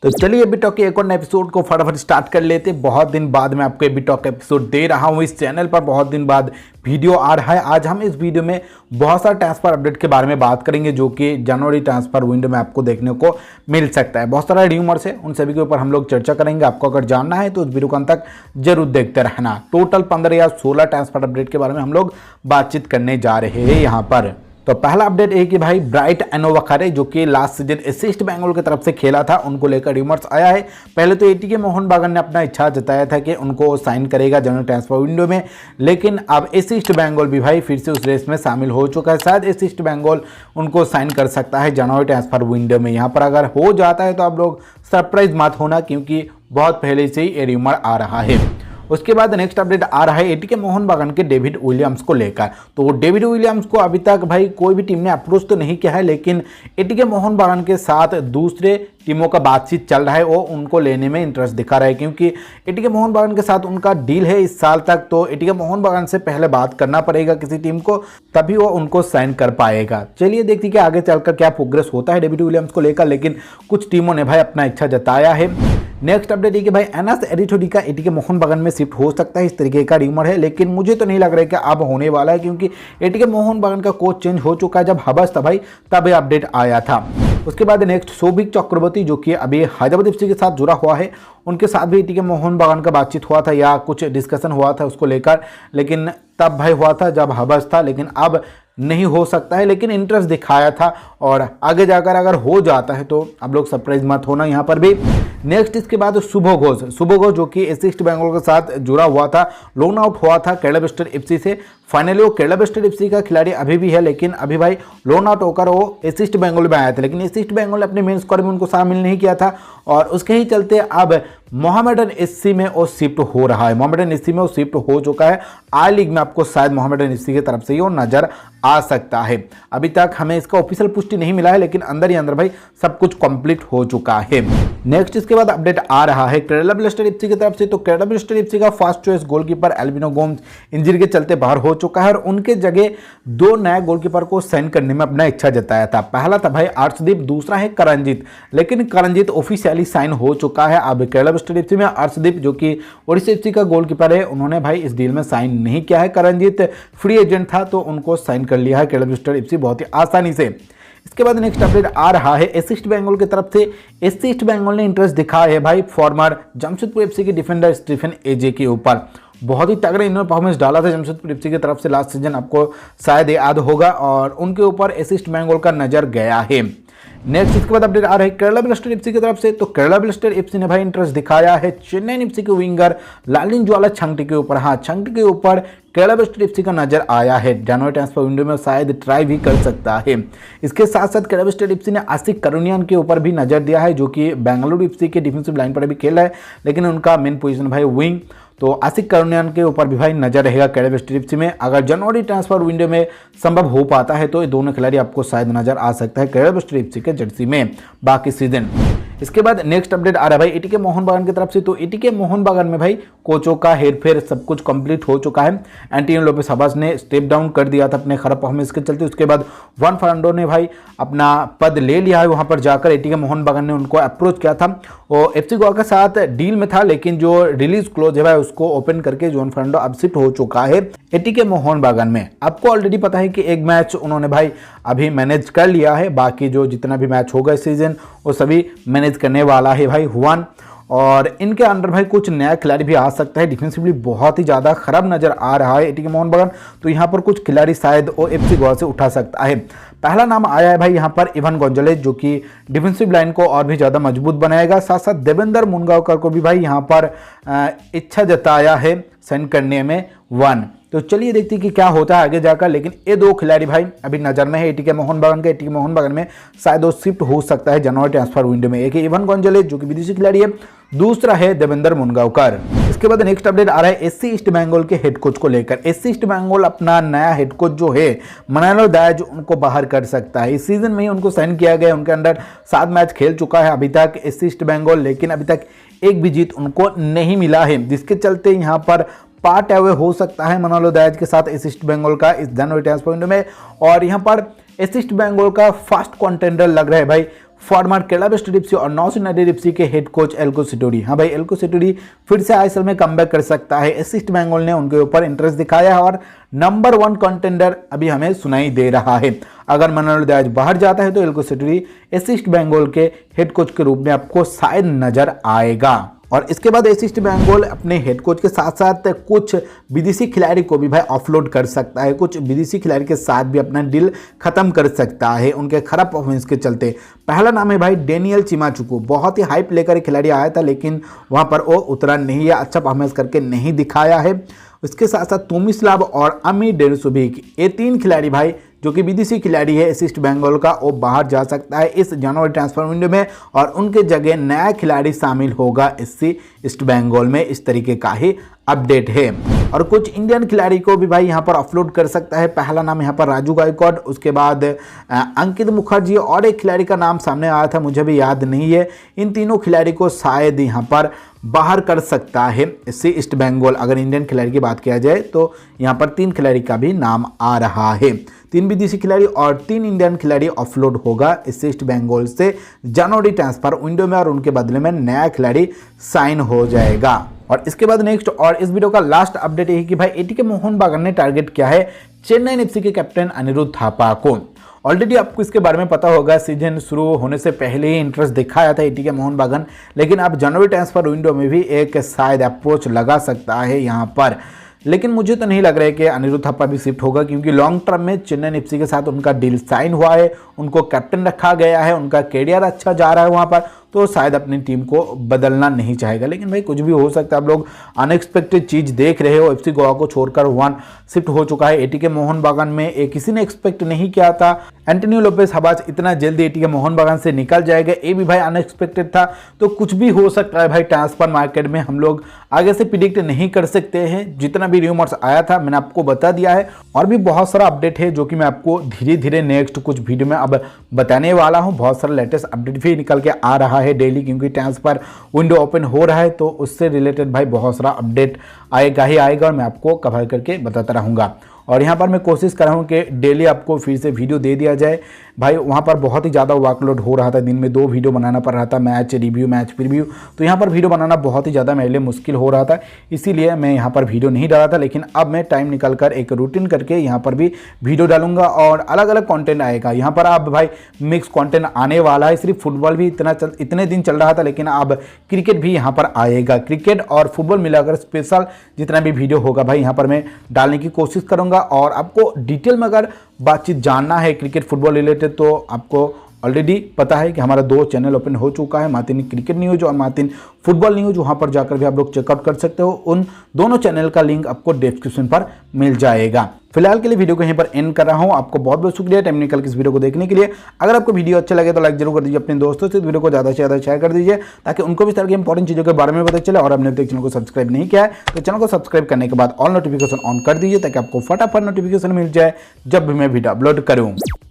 तो चलिए AB talk के एक और नए एपिसोड को फटाफट स्टार्ट कर लेते हैं। बहुत दिन बाद मैं आपको एबी टॉक एपिसोड दे रहा हूं इस चैनल पर, बहुत दिन बाद वीडियो आ रहा है। आज हम इस वीडियो में बहुत सारे ट्रांसफर अपडेट के बारे में बात करेंगे जो कि जनवरी ट्रांसफर विंडो में आपको देखने को मिल सकता है। बहुत सारे र्यूमर्स है, उन सभी के ऊपर हम लोग चर्चा करेंगे। आपको अगर जानना है तो उस वीडियो को अंत तक जरूर देखते रहना। टोटल 15 या 16 ट्रांसफर अपडेट के बारे में हम लोग बातचीत करने जा रहे हैं यहाँ पर। तो पहला अपडेट है कि भाई ब्राइट एनोवाखारे जो कि लास्ट सीजन ईस्ट बंगाल की तरफ से खेला था, उनको लेकर र्यूमर्स आया है। पहले तो एटीके मोहन बागान ने अपना इच्छा जताया था कि उनको साइन करेगा जनवरी ट्रांसफर विंडो में, लेकिन अब ईस्ट बंगाल भी भाई फिर से उस रेस में शामिल हो चुका है। शायद ईस्ट बंगाल उनको साइन कर सकता है जनवरी ट्रांसफर विंडो में। यहाँ पर अगर हो जाता है तो आप लोग सरप्राइज मत होना, क्योंकि बहुत पहले से ही ये र्यूमर आ रहा है। उसके बाद नेक्स्ट अपडेट आ रहा है एटीके मोहन बागान के डेविड विलियम्स को लेकर। तो डेविड विलियम्स को अभी तक भाई कोई भी टीम ने अप्रोच तो नहीं किया है, लेकिन एटीके मोहन बागान के साथ दूसरे टीमों का बातचीत चल रहा है। वो उनको लेने में इंटरेस्ट दिखा रहा है, क्योंकि एटीके मोहन बागान के साथ उनका डील है इस साल तक। तो एटीके मोहन बागान से पहले बात करना पड़ेगा किसी टीम को, तभी वो उनको साइन कर पाएगा। चलिए देखते हैं कि आगे चलकर क्या प्रोग्रेस होता है डेविड विलियम्स को लेकर, लेकिन कुछ टीमों ने भाई अपना इच्छा जताया है। नेक्स्ट अपडेट है कि भाई एनएस एरिथोडिका एटीके मोहन बागान में शिफ्ट हो सकता है, इस तरीके का र्यूमर है, लेकिन मुझे तो नहीं लग रहा है कि अब होने वाला है, क्योंकि एटीके मोहन बागान का कोच चेंज हो चुका है। जब हबस था भाई तब ये अपडेट आया था। उसके बाद नेक्स्ट सौभिक चक्रवर्ती जो कि अभी हैदराबाद एफसी के साथ जुड़ा हुआ है, उनके साथ भी एटीके मोहन बागान का बातचीत हुआ था या कुछ डिस्कशन हुआ था उसको लेकर, लेकिन तब भाई हुआ था जब हबस था, लेकिन अब नहीं हो सकता है, लेकिन इंटरेस्ट दिखाया था। और आगे जाकर अगर हो जाता है तो आप लोग सरप्राइज मत होना यहाँ पर भी। नेक्स्ट इसके बाद शुभ घोष जो कि ईस्ट बंगाल के साथ जुड़ा हुआ था, लोन आउट हुआ था केरला ब्लास्टर्स एफसी से। फाइनली वो केरला ब्लास्टर्स एफसी का खिलाड़ी अभी भी है, लेकिन अभी भाई लोन आउट होकर वो ईस्ट बंगाल में आया था, लेकिन ईस्ट बंगाल ने अपने मेन स्क्वाड में उनको शामिल नहीं किया था, और उसके ही चलते अब मोहम्मडन एससी में वो शिफ्ट हो रहा है। मोहम्मडन एससी में वो शिफ्ट हो चुका है। आई लीग में आपको शायद मोहम्मडन एससी की तरफ से ही वो नजर आ सकता है। अभी तक हमें इसका ऑफिशियल पुष्टि नहीं मिला है, लेकिन अंदर ही अंदर भाई सब कुछ कंप्लीट हो चुका है। नेक्स्ट इसके बाद अपडेट आ रहा है केरला ब्लास्टर्स एफसी की तरफ से। तो केरला ब्लास्टर्स एफसी का first choice goalkeeper albino Gomes injury के चलते बाहर हो चुका है, और उनके जगह 2 नए गोलकीपर को साइन करने में अपना इच्छा जताया था। पहला था भाई अर्शदीप, दूसरा है करणजीत, लेकिन करणजीत ऑफिशियली साइन हो चुका है। अब केरला ब्लास्टर्स एफसी में अर्शदीप जो कि ओडिशा एफसी का गोलकीपर है, उन्होंने भाई इस डील में साइन नहीं किया है। करणजीत फ्री एजेंट था तो उनको साइन कर लिया है केरला ब्लास्टर्स एफसी बहुत ही आसानी से। इसके बाद नेक्स्ट अपडेट आ रहा है ईस्ट बंगाल की तरफ से। ईस्ट बंगाल ने इंटरेस्ट दिखाया है भाई फॉर्मर जमशेदपुर एफसी के डिफेंडर स्टीफन एजे के ऊपर। बहुत ही तगड़ा इन्होंने परफॉर्मेंस डाला था जमशेदपुर एफसी की तरफ से लास्ट सीजन, आपको शायद याद होगा, और उनके ऊपर ईस्ट बंगाल का नजर गया है। नेक्स्ट इसके बाद अपडेट आ रहा है केरला ब्लास्टर्स एफसी की तरफ से। तो केरला ब्लास्टर्स एफसी ने भाई इंटरेस्ट दिखाया है चेन्नई एफसी के विंगर लालिन ज्वाला छंगटी के ऊपर। हाँ, छंगटी के ऊपर केरला ब्लास्टर्स एफसी का नजर आया है। जनवरी ट्रांसफर विंडो में शायद ट्राई भी कर सकता है। इसके साथ साथ केरला ब्लास्टर्स एफसी ने आसिक करुणियान के ऊपर भी नजर दिया है, जो कि बेंगलुरु एफसी के डिफेंसिव लाइन पर भी खेला है, लेकिन उनका मेन पोजीशन भाई विंग। तो आसिक करुणियान के ऊपर भी भाई नजर रहेगा केरला ब्लास्टर्स एफसी में। अगर जनवरी ट्रांसफर विंडो में संभव हो पाता है तो ये दोनों खिलाड़ी आपको शायद नजर आ सकता है केरला ब्लास्टर्स एफसी के जर्सी में बाकी सीजन। इसके बाद नेक्स्ट अपडेट आ रहा है भाई एटीके मोहन बागान की तरफ से। तो एटीके मोहन बागान में भाई कोचों का हेरफेर सब कुछ कंप्लीट हो चुका है। एंटोनियो लोपेस हबास ने स्टेप डाउन कर दिया था अपने खराब परफॉर्मेंस के चलते। उसके बाद जुआन फर्नांडो ने भाई अपना पद ले लिया है। वहां पर जाकर एटीके मोहन बागान ने उनको अप्रोच किया था। वो एफसी गोवा के साथ डील में था, लेकिन जो रिलीज क्लोज है भाई उसको ओपन करके जुआन फर्नांडो अब शिफ्ट हो चुका है एटीके मोहन बागान में। आपको ऑलरेडी पता है कि एक मैच उन्होंने भाई अभी मैनेज कर लिया है, बाकी जो जितना भी मैच होगा इस सीजन वो सभी मैनेज करने वाला है भाई जुआन। और इनके अंडर भाई कुछ नया खिलाड़ी भी आ सकता है। डिफेंसिवली बहुत ही ज़्यादा खराब नजर आ रहा है एटीके मोहन बागान, तो यहाँ पर कुछ खिलाड़ी शायद वो एफसी गोवा से उठा सकता है। पहला नाम आया है भाई यहाँ पर इवान गोंजालेस, जो कि डिफेंसिव लाइन को और भी ज़्यादा मजबूत बनाएगा। साथ साथ देवेंद्र मुनगांवकर को भी भाई यहाँ पर इच्छा जताया है साइन करने में वन। तो चलिए देखते हैं कि क्या होता है आगे जाकर, लेकिन ये 2 खिलाड़ी भाई अभी नजर में है एटीके मोहन बागान के। एटीके मोहन बागान में शायद वो शिफ्ट हो सकता है जनवरी ट्रांसफर विंडो में। एक है इवान गोंजालेस जो कि विदेशी खिलाड़ी है, दूसरा है देवेंद्र मुनगांवकर। इसके बाद नेक्स्ट अपडेट आ रहा है एससी ईस्ट बंगाल के हेड कोच को लेकर। एससी ईस्ट बंगाल अपना नया हेड कोच जो है मनालो दायज उनको बाहर कर सकता है। इस सीजन में ही उनको साइन किया गया। उनके अंडर 7 मैच खेल चुका है अभी तक एससी ईस्ट बंगाल, लेकिन अभी तक एक भी जीत उनको नहीं मिला है, जिसके चलते यहाँ पर पार्ट अवे हो सकता है मनालो दायज के साथ ईस्ट बंगाल का इस जनवरी ट्रांसफर विंडो में। और यहाँ पर ईस्ट बंगाल का फर्स्ट कंटेंडर लग रहा है भाई फॉर्मर केरला वेस्ट एफसी और नॉर्थ यूनाइटेड एफसी के हेड कोच एल्को सिटोरी। हाँ भाई, एल्को सिटोरी फिर से आईएसएल में कमबैक कर सकता है। ईस्ट बंगाल ने उनके ऊपर इंटरेस्ट दिखाया है और नंबर 1 कंटेंडर अभी हमें सुनाई दे रहा है। अगर मनोहर दयाज बाहर जाता है तो एल्को सिटोरी ईस्ट बंगाल के हेड कोच के रूप में आपको शायद नजर आएगा। और इसके बाद ईस्ट बंगाल अपने हेड कोच के साथ साथ कुछ विदेशी खिलाड़ी को भी भाई ऑफलोड कर सकता है। कुछ विदेशी खिलाड़ी के साथ भी अपना डील खत्म कर सकता है उनके खराब परफॉर्मेंस के चलते। पहला नाम है भाई डेनियल चिमाचुकू। बहुत ही हाइप लेकर खिलाड़ी आया था, लेकिन वहां पर वो उतरा नहीं है, अच्छा परफॉर्मेंस करके नहीं दिखाया है। उसके साथ साथ टोमिस्लाव और अमी डेरसोविक, ये 3 खिलाड़ी भाई जो कि विदेशी खिलाड़ी है ईस्ट बंगाल का, वो बाहर जा सकता है इस जनवरी ट्रांसफर विंडो में और उनके जगह नया खिलाड़ी शामिल होगा ईस्ट बंगाल में। इस तरीके का ही अपडेट है। और कुछ इंडियन खिलाड़ी को भी भाई यहाँ पर अपलोड कर सकता है। पहला नाम यहाँ पर राजू गायकवाड़, उसके बाद अंकित मुखर्जी और एक खिलाड़ी का नाम सामने आया था, मुझे भी याद नहीं है। इन तीनों खिलाड़ी को शायद यहाँ पर बाहर कर सकता है इससे ईस्ट बंगाल। अगर इंडियन खिलाड़ी की बात किया जाए तो यहाँ पर 3 खिलाड़ी का भी नाम आ रहा है। 3 विदेशी खिलाड़ी और 3 इंडियन खिलाड़ी ऑफलोड होगा इससे ईस्ट बंगाल से जनवरी ट्रांसफर विंडो में और उनके बदले में नया खिलाड़ी साइन हो जाएगा। और इसके बाद नेक्स्ट और इस वीडियो का लास्ट अपडेट है कि भाई एटीके मोहन बागान ने टारगेट किया है चेन्नई एफसी के कैप्टन अनिरुद्ध थापा को। ऑलरेडी आपको इसके बारे में पता होगा, सीजन शुरू होने से पहले ही इंटरेस्ट दिखाया था एटीके मोहन बागान, लेकिन अब जनवरी ट्रांसफर विंडो में भी एक शायद अप्रोच लगा सकता है यहाँ पर। लेकिन मुझे तो नहीं लग रहा है कि अनिरुद्ध थापा भी शिफ्ट होगा, क्योंकि लॉन्ग टर्म में चेन्नई एफसी के साथ उनका डील साइन हुआ है, उनको कैप्टन रखा गया है, उनका कैरियर अच्छा जा रहा है वहाँ पर, तो शायद अपनी टीम को बदलना नहीं चाहेगा। लेकिन भाई कुछ भी हो सकता है, आप लोग अनएक्सपेक्टेड चीज़ देख रहे हो। एफसी गोवा को छोड़कर 1 शिफ्ट हो चुका है एटीके मोहन बागान में, किसी ने एक्सपेक्ट नहीं किया था एंटोनियो लोपेस हबाज इतना जल्दी एटीके मोहन बागान से निकल जाएगा, ये भी भाई अनएक्सपेक्टेड था। तो कुछ भी हो सकता है भाई ट्रांसफर मार्केट में, हम लोग आगे से प्रिडिक्ट नहीं कर सकते हैं। जितना भी रूमर्स आया था मैंने आपको बता दिया है, और भी बहुत सारा अपडेट है जो कि मैं आपको धीरे धीरे नेक्स्ट कुछ वीडियो में अब बताने वाला हूँ। बहुत सारा लेटेस्ट अपडेट भी निकल के आ रहा है डेली, क्योंकि ट्रांसफर विंडो ओपन हो रहा है, तो उससे रिलेटेड भाई बहुत सारा अपडेट आएगा ही आएगा और मैं आपको कवर करके बताता रहूँगा। और यहाँ पर मैं कोशिश कर रहा हूँ कि डेली आपको फिर से वीडियो दे दिया जाए। भाई वहाँ पर बहुत ही ज़्यादा वर्कलोड हो रहा था, दिन में 2 वीडियो बनाना पड़ रहा था, मैच रिव्यू मैच प्रीव्यू, तो यहाँ पर वीडियो बनाना बहुत ही ज़्यादा मेरे लिए मुश्किल हो रहा था, इसीलिए मैं यहाँ पर वीडियो नहीं डाला था। लेकिन अब मैं टाइम निकाल कर एक रूटीन करके यहाँ पर भी वीडियो डालूंगा और अलग अलग कंटेंट आएगा यहाँ पर। अब भाई मिक्स कंटेंट आने वाला है, सिर्फ फुटबॉल भी इतने दिन चल रहा था, लेकिन अब क्रिकेट भी यहाँ पर आएगा। क्रिकेट और फुटबॉल मिलाकर स्पेशल जितना भी वीडियो होगा भाई यहाँ पर मैं डालने की कोशिश करूँगा। और आपको डिटेल में अगर बातचीत जानना है क्रिकेट फुटबॉल रिलेटेड, तो आपको ऑलरेडी पता है कि हमारा 2 चैनल ओपन हो चुका है, मार्टिन क्रिकेट न्यूज़ और मार्टिन फुटबॉल न्यूज़। वहाँ पर जाकर भी आप लोग चेकआउट कर सकते हो, उन दोनों चैनल का लिंक आपको डिस्क्रिप्शन पर मिल जाएगा। फिलहाल के लिए वीडियो को यहीं पर एंड कर रहा हूँ। आपको बहुत बहुत शुक्रिया टाइम निकल के इस वीडियो को देखने के लिए। अगर आपको वीडियो अच्छा लगे तो लाइक जरूर कर दीजिए, अपने दोस्तों से इस वीडियो को ज़्यादा से ज़्यादा शेयर कर दीजिए, ताकि उनको भी इस तरह की इंपॉर्टेंट चीज़ों के बारे में पता चले। और आपने अभी तक चैनल को सब्सक्राइब नहीं किया है तो चैनल को सब्सक्राइब करने के बाद ऑल नोटिफिकेशन ऑन कर दीजिए, ताकि आपको फटाफट नोटिफिकेशन मिल जाए जब भी मैं वीडियो अपलोड करूँ।